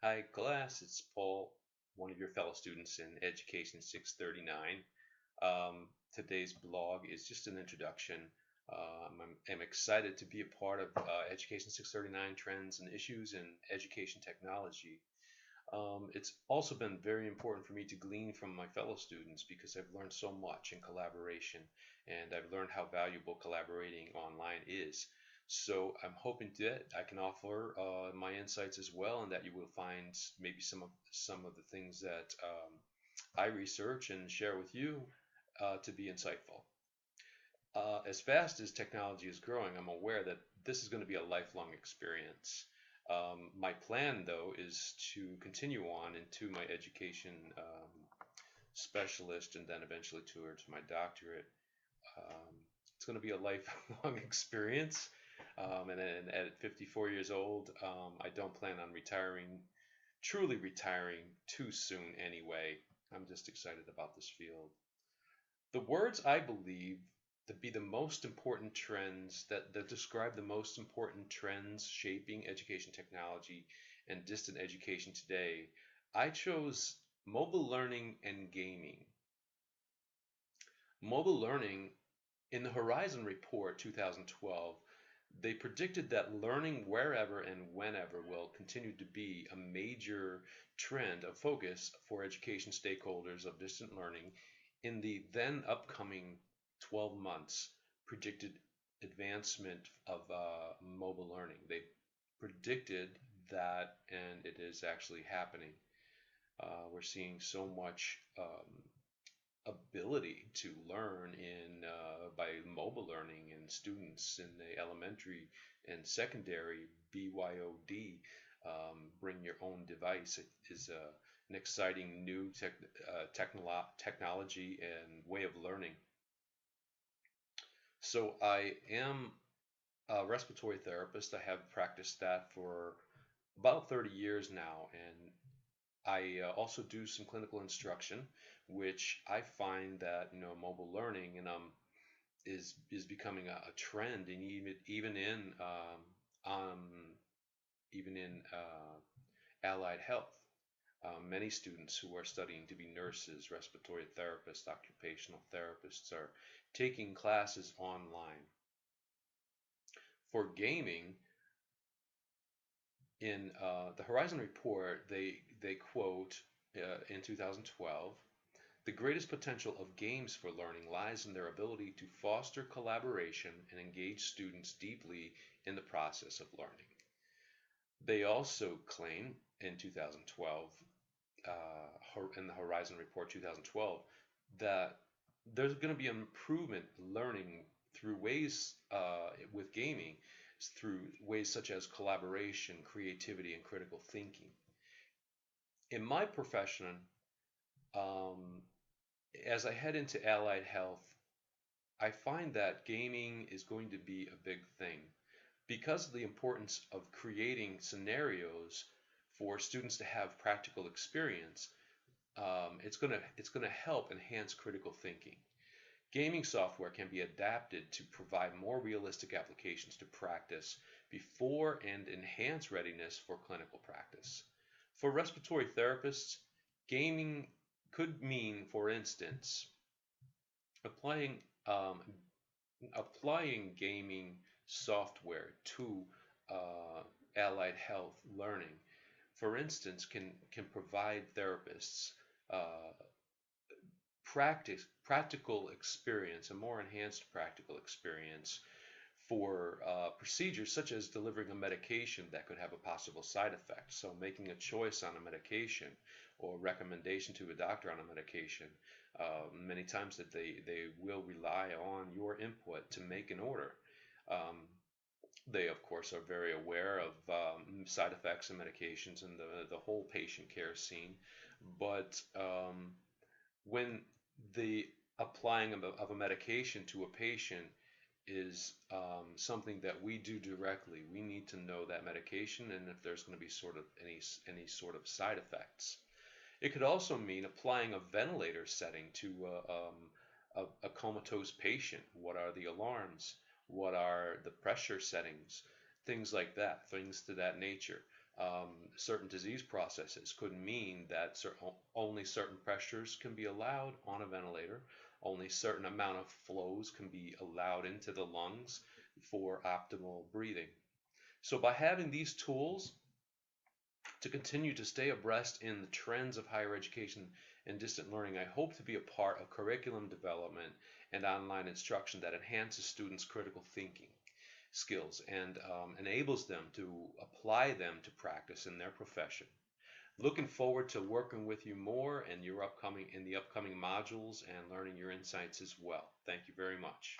Hi, class. It's Paul, one of your fellow students in Education 639. Today's blog is just an introduction. I'm excited to be a part of Education 639 trends and issues in education technology. It's also been very important for me to glean from my fellow students because I've learned so much in collaboration and I've learned how valuable collaborating online is. So I'm hoping that I can offer my insights as well, and that you will find maybe some of the things that I research and share with you to be insightful. As fast as technology is growing, I'm aware that this is going to be a lifelong experience. My plan, though, is to continue on into my education specialist and then eventually towards my doctorate. Um, it's going to be a lifelong experience. And at 54 years old, I don't plan on truly retiring too soon anyway. I'm just excited about this field. The words I believe to be the most important trends that describe the most important trends shaping education technology and distant education today, I chose mobile learning and gaming. Mobile learning, in the Horizon Report 2012, they predicted that learning wherever and whenever will continue to be a major trend of focus for education stakeholders of distant learning in the then upcoming 12 months predicted advancement of mobile learning. They predicted that, and it is actually happening. We're seeing so much ability to learn in by mobile learning in students in the elementary and secondary BYOD. Bring your own device. It is an exciting new technology and way of learning. So I am a respiratory therapist. I have practiced that for about 30 years now, and I also do some clinical instruction, which I find that mobile learning and is becoming a trend, and um, even in allied health. Many students who are studying to be nurses, respiratory therapists, occupational therapists are taking classes online. For gaming, in the Horizon Report, they quote in 2012, the greatest potential of games for learning lies in their ability to foster collaboration and engage students deeply in the process of learning. They also claim in 2012, in the Horizon Report 2012, that there's going to be an improvement learning through ways with gaming, through ways such as collaboration, creativity, and critical thinking. In my profession, um, as I head into allied health, I find that gaming is going to be a big thing because of the importance of creating scenarios for students to have practical experience. It's gonna help enhance critical thinking. Gaming software can be adapted to provide more realistic applications to practice before and enhance readiness for clinical practice. For respiratory therapists, gaming could mean, for instance, applying um, applying gaming software to allied health learning, for instance, can provide therapists uh, practical experience, a more enhanced practical experience for procedures such as delivering a medication that could have a possible side effect. So making a choice on a medication or recommendation to a doctor on a medication, many times that they will rely on your input to make an order. Um, they, of course, are very aware of side effects and medications and the whole patient care scene. But when the applying of a medication to a patient is something that we do directly. We need to know that medication and if there's going to be sort of any sort of side effects. It could also mean applying a ventilator setting to a comatose patient. What are the alarms? What are the pressure settings? Things like that, things to that nature. certain disease processes could mean that only certain pressures can be allowed on a ventilator, only certain amount of flows can be allowed into the lungs for optimal breathing. So by having these tools to continue to stay abreast in the trends of higher education and distant learning, I hope to be a part of curriculum development and online instruction that enhances students' critical thinking skills and enables them to apply them to practice in their profession. Looking forward to working with you more in the upcoming modules and learning your insights as well. Thank you very much.